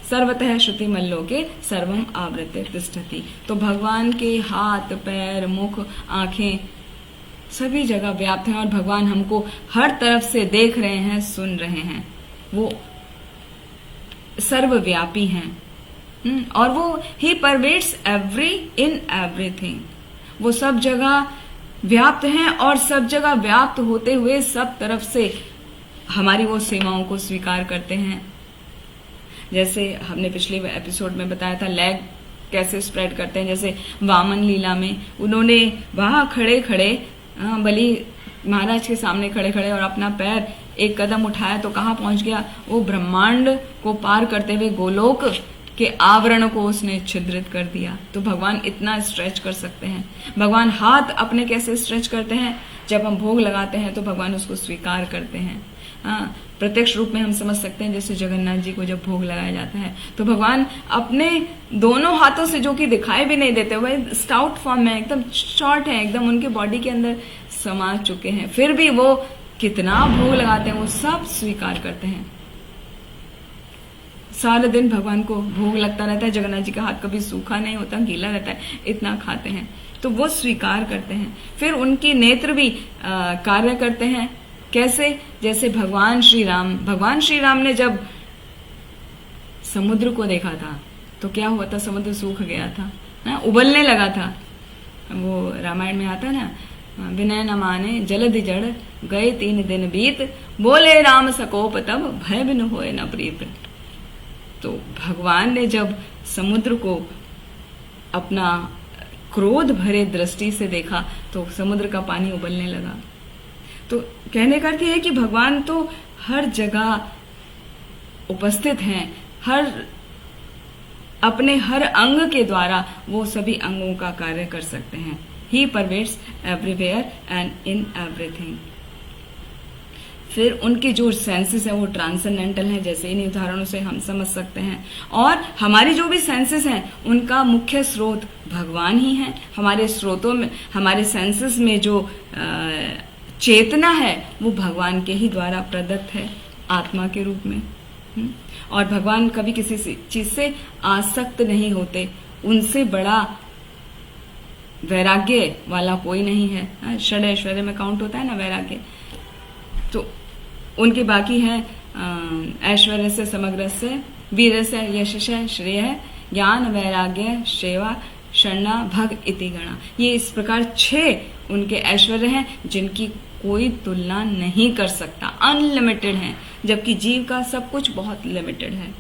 सर्वतः श्रुति मल्लोके सर्वम आवृत्य तिष्ठति। तो भगवान के हाथ पैर मुख आंखें सभी जगह व्याप्त हैं और भगवान हमको हर तरफ से देख रहे हैं, सुन रहे हैं। वो सर्वव्यापी हैं और वो ही परवेट्स एवरी इन एवरीथिंग। वो सब जगह व्याप्त हैं और सब जगह व्याप्त होते हुए सब तरफ से हमारी वो सेवाओं को स्वीकार करते हैं। जैसे हमने पिछले एपिसोड में बताया था लेग कैसे स्प्रेड करते हैं। जैसे वामन लीला में उन्होंने वहां खड़े खड़े बलि महाराज के सामने खड़े खड़े और अपना पैर एक कदम उठाया तो कहाँ पहुंच गया, वो ब्रह्मांड को पार करते हुए गोलोक के आवरण को उसने छिद्रित कर दिया। तो भगवान इतना स्ट्रेच कर सकते हैं। भगवान हाथ अपने कैसे स्ट्रेच करते हैं, जब हम भोग लगाते हैं तो भगवान उसको स्वीकार करते हैं। प्रत्यक्ष रूप में हम समझ सकते हैं, जैसे जगन्नाथ जी को जब भोग लगाया जाता है तो भगवान अपने दोनों हाथों से, जो कि दिखाई भी नहीं देते, वह स्टाउट फॉर्म में एकदम शॉर्ट है, एकदम उनके बॉडी के अंदर समा चुके हैं, फिर भी वो कितना भोग लगाते हैं, वो सब स्वीकार करते हैं। सारे दिन भगवान को भोग लगता रहता है, जगन्नाथ जी का हाथ कभी सूखा नहीं होता, गीला रहता है, इतना खाते हैं। तो वो स्वीकार करते हैं। फिर उनके नेत्र भी कार्य करते हैं। कैसे? जैसे भगवान श्री राम ने जब समुद्र को देखा था तो क्या हुआ था, समुद्र सूख गया था ना, उबलने लगा था। वो रामायण में आता ना, विनय न माने जलधि जड़ गए 3 दिन बीत, बोले राम सकोप तब भय बिनु होए न प्रीत। तो भगवान ने जब समुद्र को अपना क्रोध भरे दृष्टि से देखा तो समुद्र का पानी उबलने लगा। तो कहने का अर्थ है कि भगवान तो हर जगह उपस्थित हैं, अपने हर अंग के द्वारा वो सभी अंगों का कार्य कर सकते हैं। He pervades everywhere and in everything। फिर उनके जो सेंसेस हैं वो ट्रांसेंडेंटल हैं, जैसे इन उदाहरणों से हम समझ सकते हैं। और हमारी जो भी सेंसेस हैं उनका मुख्य स्रोत भगवान ही हैं। हमारे स्रोतों में, हमारे सेंसेस में जो चेतना है वो भगवान के ही द्वारा प्रदत्त है आत्मा के रूप में। और भगवान कभी किसी चीज से आसक्त नहीं होते। उनसे बड़ा वैराग्य वाला कोई नहीं है। षड ऐश्वर्य में काउंट होता है ना वैराग्य। तो उनके बाकी है ऐश्वर्य से समग्र से, वीर से यश से श्रेय, ज्ञान वैराग्य सेवा शरणा भग इति गणा। ये इस प्रकार 6 उनके ऐश्वर्य हैं जिनकी कोई तुलना नहीं कर सकता, अनलिमिटेड है, जबकि जीव का सब कुछ बहुत लिमिटेड है।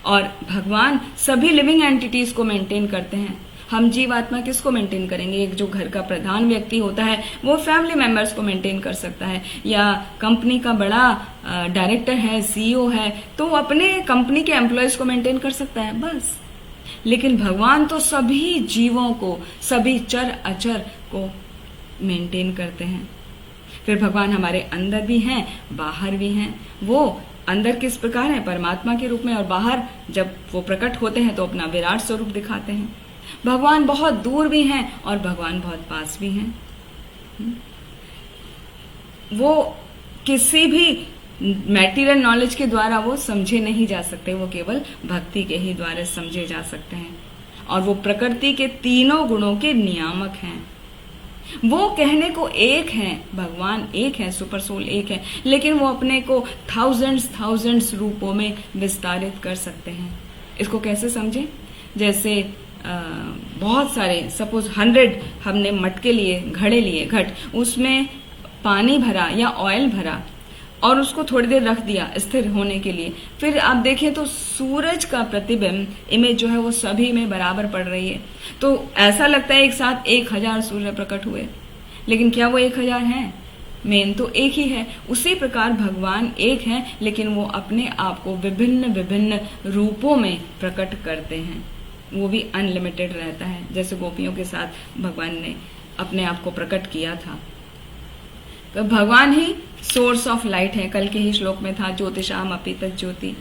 और भगवान सभी लिविंग एंटिटीज को मेंटेन करते हैं। हम जीव आत्मा किसको मेंटेन करेंगे? एक जो घर का प्रधान व्यक्ति होता है वो फैमिली मेंबर्स को मेंटेन कर सकता है, या कंपनी का बड़ा डायरेक्टर है, सीईओ है, तो वो अपने कंपनी के एम्प्लॉयज को मेंटेन कर सकता है बस। लेकिन भगवान तो सभी जीवों को, सभी चर अचर को मेंटेन करते हैं। फिर भगवान हमारे अंदर भी हैं, बाहर भी हैं। वो अंदर किस प्रकार है? परमात्मा के रूप में, और बाहर जब वो प्रकट होते हैं तो अपना विराट स्वरूप दिखाते हैं। भगवान बहुत दूर भी हैं और भगवान बहुत पास भी हैं। वो किसी भी मैटेरियल नॉलेज के द्वारा वो समझे नहीं जा सकते, वो केवल भक्ति के ही द्वारा समझे जा सकते हैं। और वो प्रकृति के तीनों गुणों के नियामक हैं। वो कहने को एक है, भगवान एक है, सुपर सोल एक है, लेकिन वो अपने को थाउजेंड्स रूपों में विस्तारित कर सकते हैं। इसको कैसे समझें? जैसे बहुत सारे, सपोज 100 हमने मटके लिए, घड़े लिए, घट, उसमें पानी भरा या ऑयल भरा, और उसको थोड़ी देर रख दिया स्थिर होने के लिए, फिर आप देखें तो सूरज का प्रतिबिंब इमेज जो है वो सभी में बराबर पड़ रही है। तो ऐसा लगता है एक साथ 1000 सूर्य प्रकट हुए, लेकिन क्या वो 1000 हैं? मेन तो एक ही है। उसी प्रकार भगवान एक हैं, लेकिन वो अपने आप को विभिन्न विभिन्न रूपों में प्रकट करते हैं। वो भी अनलिमिटेड रहता है, जैसे गोपियों के साथ भगवान ने अपने आप को प्रकट किया था। तो भगवान ही सोर्स ऑफ लाइट है। कल के ही श्लोक में था ज्योतिषाम अपि तज्ज्योति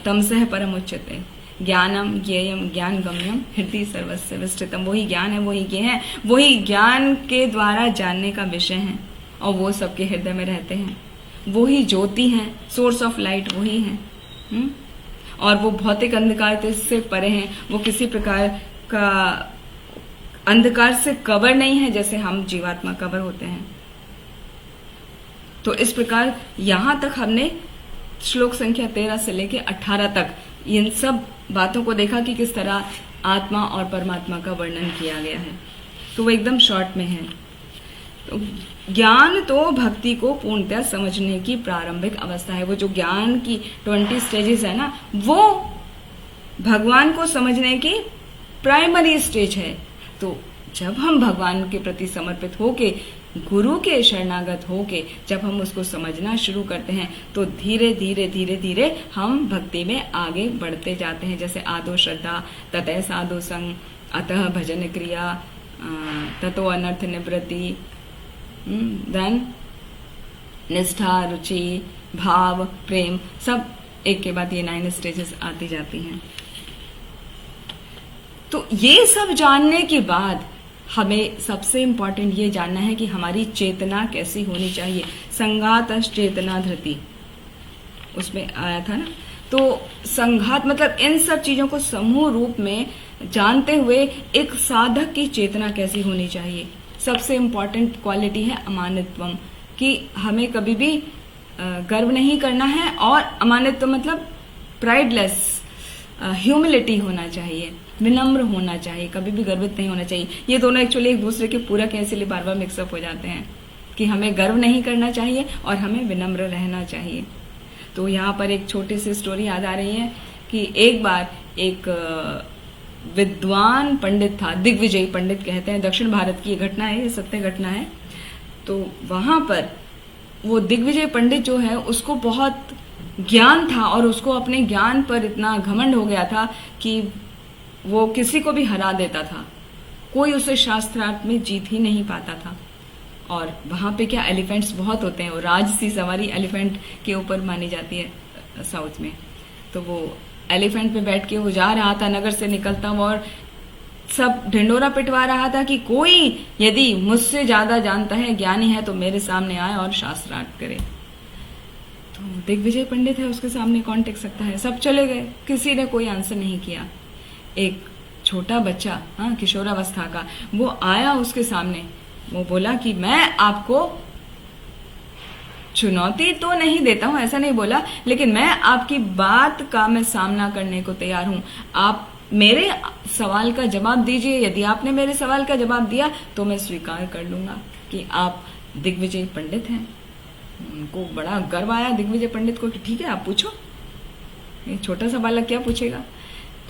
तमसः परम उच्यते ज्ञानम ज्ञेयम ज्ञान गम्यम हृदय सर्वस्य विस्तृतम। वही ज्ञान है, वही ज्ञेय है, वही ज्ञान के द्वारा जानने का विषय है, और वो सबके हृदय में रहते हैं। वही ज्योति है, सोर्स ऑफ लाइट वही है। और वो भौतिक अंधकार से परे हैं, वो किसी प्रकार का अंधकार से कवर नहीं है जैसे हम जीवात्मा कवर होते हैं। तो इस प्रकार यहां तक हमने श्लोक संख्या 13 से लेके 18 तक इन सब बातों को देखा कि किस तरह आत्मा और परमात्मा का वर्णन किया गया है। तो वो एकदम शॉर्ट में है। तो ज्ञान तो भक्ति को पूर्णतः समझने की प्रारंभिक अवस्था है। वो जो ज्ञान की 20 स्टेजेस है ना, वो भगवान को समझने की प्राइमरी स्टेज है। तो जब हम भगवान के प्रति समर्पित होके, गुरु के शरणागत होके जब हम उसको समझना शुरू करते हैं, तो धीरे धीरे धीरे धीरे हम भक्ति में आगे बढ़ते जाते हैं। जैसे आदो श्रद्धा, ततः साधु संग, अतः भजन क्रिया, ततो अनर्थ निवृत्ति, धन निष्ठा, रुचि, भाव, प्रेम, सब एक के बाद ये 9 स्टेजेस आती जाती हैं। तो ये सब जानने के बाद हमें सबसे इम्पोर्टेंट ये जानना है कि हमारी चेतना कैसी होनी चाहिए। संघात चेतना धृति उसमें आया था ना। तो संघात मतलब इन सब चीजों को समूह रूप में जानते हुए एक साधक की चेतना कैसी होनी चाहिए। सबसे इम्पोर्टेंट क्वालिटी है अमानित्वम, कि हमें कभी भी गर्व नहीं करना है, और अमानित्व मतलब प्राइडलेस, ह्यूमिलिटी होना चाहिए, विनम्र होना चाहिए, कभी भी गर्वित नहीं होना चाहिए। ये दोनों एक्चुअली एक दूसरे के पूरक हैं, इसलिए बार बार मिक्सअप हो जाते हैं कि हमें गर्व नहीं करना चाहिए और हमें विनम्र रहना चाहिए। तो यहाँ पर एक छोटी सी स्टोरी याद आ रही है कि एक बार एक विद्वान पंडित था, दिग्विजय पंडित कहते हैं, दक्षिण भारत की ये घटना है, ये सत्य घटना है। तो वहां पर वो दिग्विजय पंडित जो है उसको बहुत ज्ञान था, और उसको अपने ज्ञान पर इतना घमंड हो गया था कि वो किसी को भी हरा देता था, कोई उसे शास्त्रार्थ में जीत ही नहीं पाता था। और वहां पे क्या एलिफेंट्स बहुत होते हैं, वो राजसी सवारी एलिफेंट के ऊपर मानी जाती है साउथ में। तो वो एलिफेंट पे बैठ के वो जा रहा था, नगर से निकलता हुआ, और सब ढिंडोरा पिटवा रहा था कि कोई यदि मुझसे ज्यादा जानता है, ज्ञानी है, तो मेरे सामने आए और शास्त्रार्थ करे। तो दिग्विजय पंडित है, उसके सामने कौन टिक सकता है। सब चले गए, किसी ने कोई आंसर नहीं किया। एक छोटा बच्चा, हाँ, किशोरावस्था का, वो आया उसके सामने, वो बोला कि मैं आपको चुनौती तो नहीं देता हूं, ऐसा नहीं बोला, लेकिन मैं आपकी बात का मैं सामना करने को तैयार हूं। आप मेरे सवाल का जवाब दीजिए, यदि आपने मेरे सवाल का जवाब दिया तो मैं स्वीकार कर लूंगा कि आप दिग्विजय पंडित हैं। उनको बड़ा गर्व आया दिग्विजय पंडित को कि ठीक है, आप पूछो, ये छोटा सा बालक क्या पूछेगा।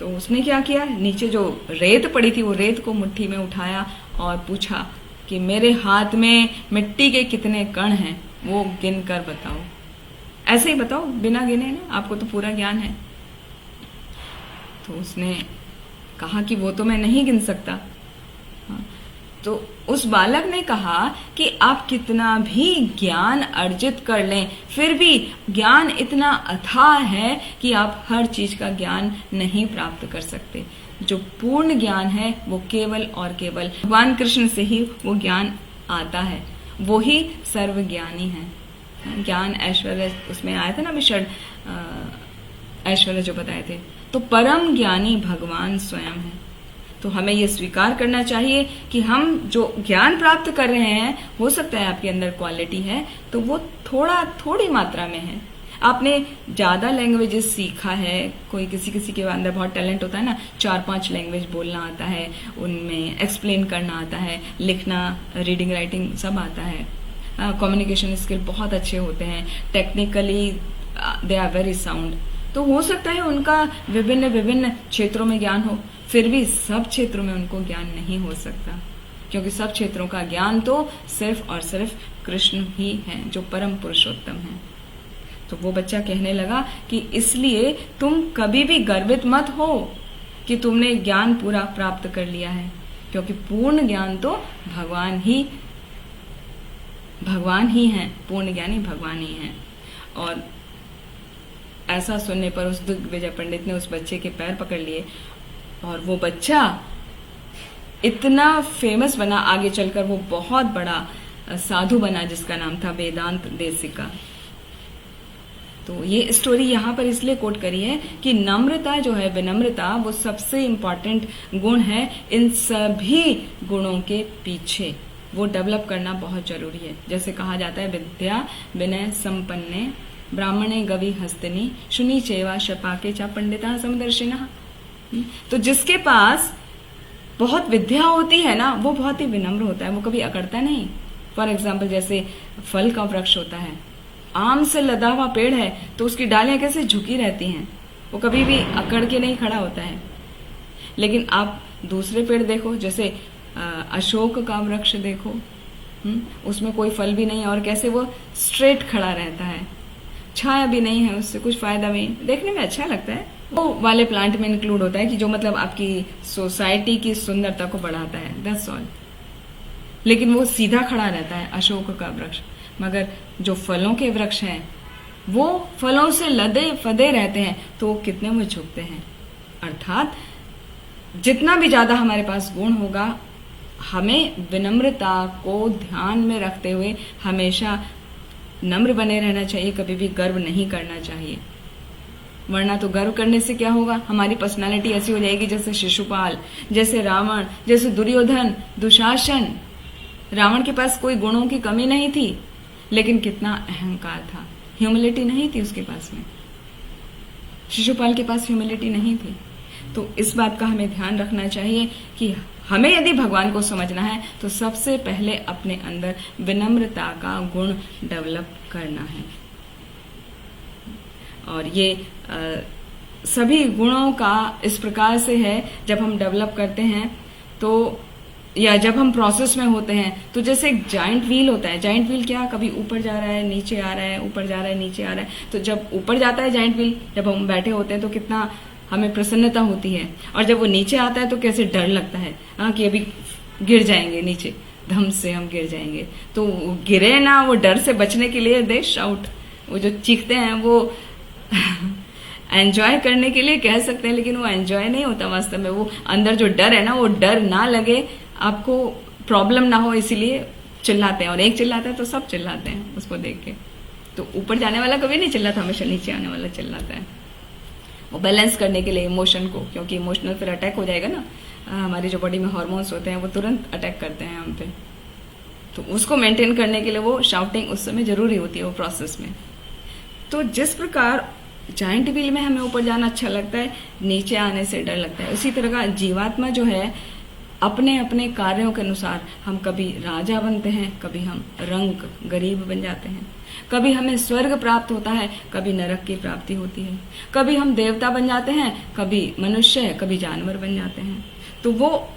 तो उसने क्या किया, नीचे जो रेत पड़ी थी वो रेत को मुट्ठी में उठाया और पूछा कि मेरे हाथ में मिट्टी के कितने कण हैं, वो गिन कर बताओ। ऐसे ही बताओ, बिना गिने ना, आपको तो पूरा ज्ञान है। तो उसने कहा कि वो तो मैं नहीं गिन सकता। हाँ, तो उस बालक ने कहा कि आप कितना भी ज्ञान अर्जित कर लें, फिर भी ज्ञान इतना अथाह है कि आप हर चीज का ज्ञान नहीं प्राप्त कर सकते। जो पूर्ण ज्ञान है वो केवल और केवल भगवान कृष्ण से ही वो ज्ञान आता है, वो ही सर्वज्ञानी है। ज्ञान ऐश्वर्य उसमें आया था ना, विषण ऐश्वर्य जो बताए थे। तो परम ज्ञानी भगवान स्वयं है। तो हमें ये स्वीकार करना चाहिए कि हम जो ज्ञान प्राप्त कर रहे हैं, हो सकता है आपके अंदर क्वालिटी है तो वो थोड़ी मात्रा में है। आपने ज्यादा लैंग्वेजेस सीखा है, कोई किसी के अंदर बहुत टैलेंट होता है ना, 4-5 लैंग्वेज बोलना आता है, उनमें एक्सप्लेन करना आता है, लिखना, रीडिंग राइटिंग सब आता है। कम्युनिकेशन स्किल बहुत अच्छे होते हैं, technically they are very sound, तो हो सकता है उनका विभिन्न विभिन्न क्षेत्रों में ज्ञान हो, फिर भी सब क्षेत्रों में उनको ज्ञान नहीं हो सकता, क्योंकि सब क्षेत्रों का ज्ञान तो सिर्फ और सिर्फ कृष्ण ही है जो परम पुरुषोत्तम है। तो वो बच्चा कहने लगा कि इसलिए तुम कभी भी गर्वित मत हो कि तुमने ज्ञान पूरा प्राप्त कर लिया है, क्योंकि पूर्ण ज्ञान तो भगवान ही है, पूर्ण ज्ञानी भगवान ही है। और ऐसा सुनने पर उस दिग्विजय पंडित ने उस बच्चे के पैर पकड़ लिए और वो बच्चा इतना फेमस बना, आगे चलकर वो बहुत बड़ा साधु बना जिसका नाम था वेदांत देशिका। तो ये स्टोरी यहाँ पर इसलिए कोट करी है कि नम्रता जो है, विनम्रता, वो सबसे इम्पॉर्टेंट गुण है। इन सभी गुणों के पीछे वो डेवलप करना बहुत जरूरी है। जैसे कहा जाता है विद्या विनय संपन्ने ब्राह्मणे गवि हस्तिनी शुनि चेवा शपाके चा पंडिता समदर्शिना। तो जिसके पास बहुत विद्या होती है ना, वो बहुत ही विनम्र होता है, वो कभी अकड़ता नहीं। फॉर एग्जाम्पल जैसे फल का वृक्ष होता है, आम से लदा हुआ पेड़ है तो उसकी डालियां कैसे झुकी रहती हैं, वो कभी भी अकड़ के नहीं खड़ा होता है। लेकिन आप दूसरे पेड़ देखो, जैसे अशोक का वृक्ष देखो, उसमें कोई फल भी नहीं है और कैसे वो स्ट्रेट खड़ा रहता है, छाया भी नहीं है, उससे कुछ फायदा भी, देखने में अच्छा लगता है। वो वाले प्लांट में इंक्लूड होता है कि जो मतलब आपकी सोसाइटी की सुंदरता को बढ़ाता है, दैट्स ऑल। लेकिन वो सीधा खड़ा रहता है अशोक का वृक्ष। मगर जो फलों के वृक्ष हैं वो फलों से लदे फदे रहते हैं, तो वो कितने में झुकते हैं। अर्थात जितना भी ज्यादा हमारे पास गुण होगा, हमें विनम्रता को ध्यान में रखते हुए हमेशा नम्र बने रहना चाहिए, कभी भी गर्व नहीं करना चाहिए। वरना तो गर्व करने से क्या होगा, हमारी पर्सनालिटी ऐसी हो जाएगी जैसे शिशुपाल, जैसे रावण, जैसे दुर्योधन, दुशासन। रावण के पास कोई गुणों की कमी नहीं थी, लेकिन कितना अहंकार था, ह्यूमिलिटी नहीं थी उसके पास में। शिशुपाल के पास ह्यूमिलिटी नहीं थी। तो इस बात का हमें ध्यान रखना चाहिए कि हमें यदि भगवान को समझना है तो सबसे पहले अपने अंदर विनम्रता का गुण डेवलप करना है। और ये सभी गुणों का इस प्रकार से है, जब हम डेवलप करते हैं तो, या जब हम प्रोसेस में होते हैं, तो जैसे एक जाइंट व्हील होता है। जाइंट व्हील क्या, कभी ऊपर जा रहा है, नीचे आ रहा है, ऊपर जा रहा है, नीचे आ रहा है। तो जब ऊपर जाता है जाइंट व्हील, जब हम बैठे होते हैं तो कितना हमें प्रसन्नता होती है, और जब वो नीचे आता है तो कैसे डर लगता है, कि अभी गिर जाएंगे, नीचे धम से हम गिर जाएंगे। तो गिरे ना, वो डर से बचने के लिए दे शाउट, वो जो चीखते हैं वो एंजॉय करने के लिए कह सकते हैं, लेकिन वो एंजॉय नहीं होता वास्तव में। वो अंदर जो डर है ना, वो डर ना लगे, आपको प्रॉब्लम ना हो, इसीलिए चिल्लाते हैं। और एक चिल्लाता है तो सब चिल्लाते हैं उसको देख के। तो ऊपर जाने वाला कभी नहीं चिल्लाता, हमेशा नीचे आने वाला चिल्लाता है। वो बैलेंस करने के लिए इमोशन को, क्योंकि इमोशनल फिर अटैक हो जाएगा ना, हमारी जो बॉडी में हार्मोन्स होते हैं वो तुरंत अटैक करते हैं हम पे। तो उसको मेंटेन करने के लिए वो शाउटिंग उस समय जरूरी होती है, वो प्रोसेस में। तो जिस प्रकार जाइंट व्हील में हमें ऊपर जाना अच्छा लगता है, नीचे आने से डर लगता है, उसी तरह का जीवात्मा जो है अपने अपने कार्यों के अनुसार हम कभी राजा बनते हैं, कभी हम रंक गरीब बन जाते हैं, कभी हमें स्वर्ग प्राप्त होता है, कभी नरक की प्राप्ति होती है, कभी हम देवता बन जाते हैं, कभी मनुष्य, कभी जानवर बन जाते हैं। तो वो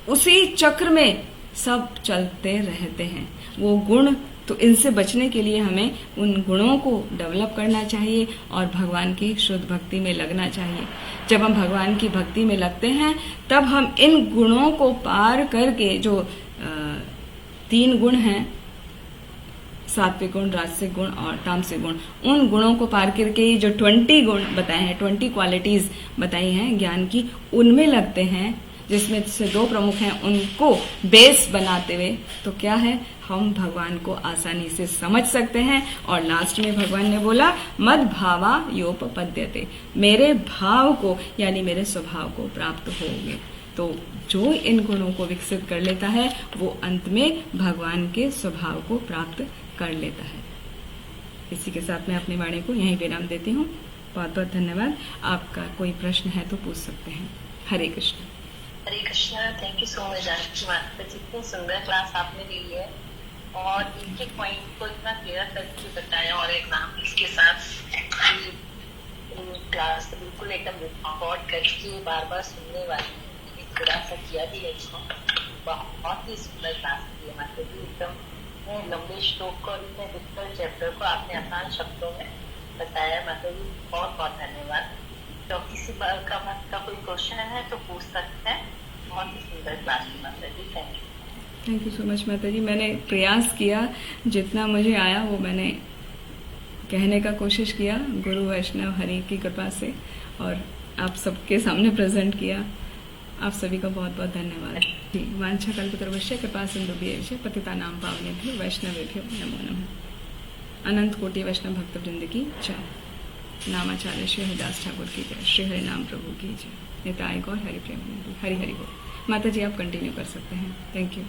उसी चक्र में सब चलते रहते हैं। वो गुण, तो इनसे बचने के लिए हमें उन गुणों को डेवलप करना चाहिए और भगवान की शुद्ध भक्ति में लगना चाहिए। जब हम भगवान की भक्ति में लगते हैं तब हम इन गुणों को पार करके, जो 3 गुण हैं, सात्विक गुण, राजसिक गुण और तामसिक गुण, उन गुणों को पार करके जो 20 गुण बताए हैं, 20 क्वालिटीज बताई हैं ज्ञान की, उनमें लगते हैं, जिसमें से 2 प्रमुख हैं, उनको बेस बनाते हुए तो क्या है, हम भगवान को आसानी से समझ सकते हैं। और लास्ट में भगवान ने बोला मद भावा योपपद्यते, मेरे भाव को यानी मेरे स्वभाव को प्राप्त होगे। तो जो इन गुणों को विकसित कर लेता है वो अंत में भगवान के स्वभाव को प्राप्त कर लेता है। इसी के साथ मैं अपनी वाणी को यहीं विराम देती हूँ। बहुत बहुत धन्यवाद। आपका कोई प्रश्न है तो पूछ सकते हैं। Hare Krishna. Hare Krishna. Thank you so much Janki माता, जितनी सुंदर क्लास आपने ली है। और इनके पॉइंट को इतना क्लियर करके बताया, और एक नाम इसके साथ क्लास बिल्कुल एकदम रिकॉर्ड करके बार बार सुनने वाली थोड़ा सा किया भी है इसको। बहुत ही सुंदर क्लास की है माता जी, एकदम लंबे श्लोक को और इतने डिफिकल्ट चैप्टर को आपने आसान शब्दों में बताया माता जी, बहुत बहुत धन्यवाद। तो किसी बार का कोई क्वेश्चन है तो पूछ सकते हैं। बहुत ही सुंदर क्लास थी माता जी, thank you. Thank you so much माता जी। मैंने प्रयास किया, जितना मुझे आया वो मैंने कहने का कोशिश किया गुरु वैष्णव हरि की कृपा से, और आप सबके सामने प्रेजेंट किया। आप सभी का बहुत बहुत धन्यवाद। वांछा कल्पतरुभ्यश्च कृपा सिन्धुभ्यैव पतितानां पावनेभ्यो वैष्णवेभ्यो नमो नमः। अनंत कोटि वैष्णव भक्त वृंद की जय। नामाचार्य श्री हरिदास ठाकुर की जय। श्री हरि नाम प्रभु की जय। निताय गौर हरि प्रेम हरि हरि बोल। माता जी आप कंटिन्यू कर सकते हैं। Thank you.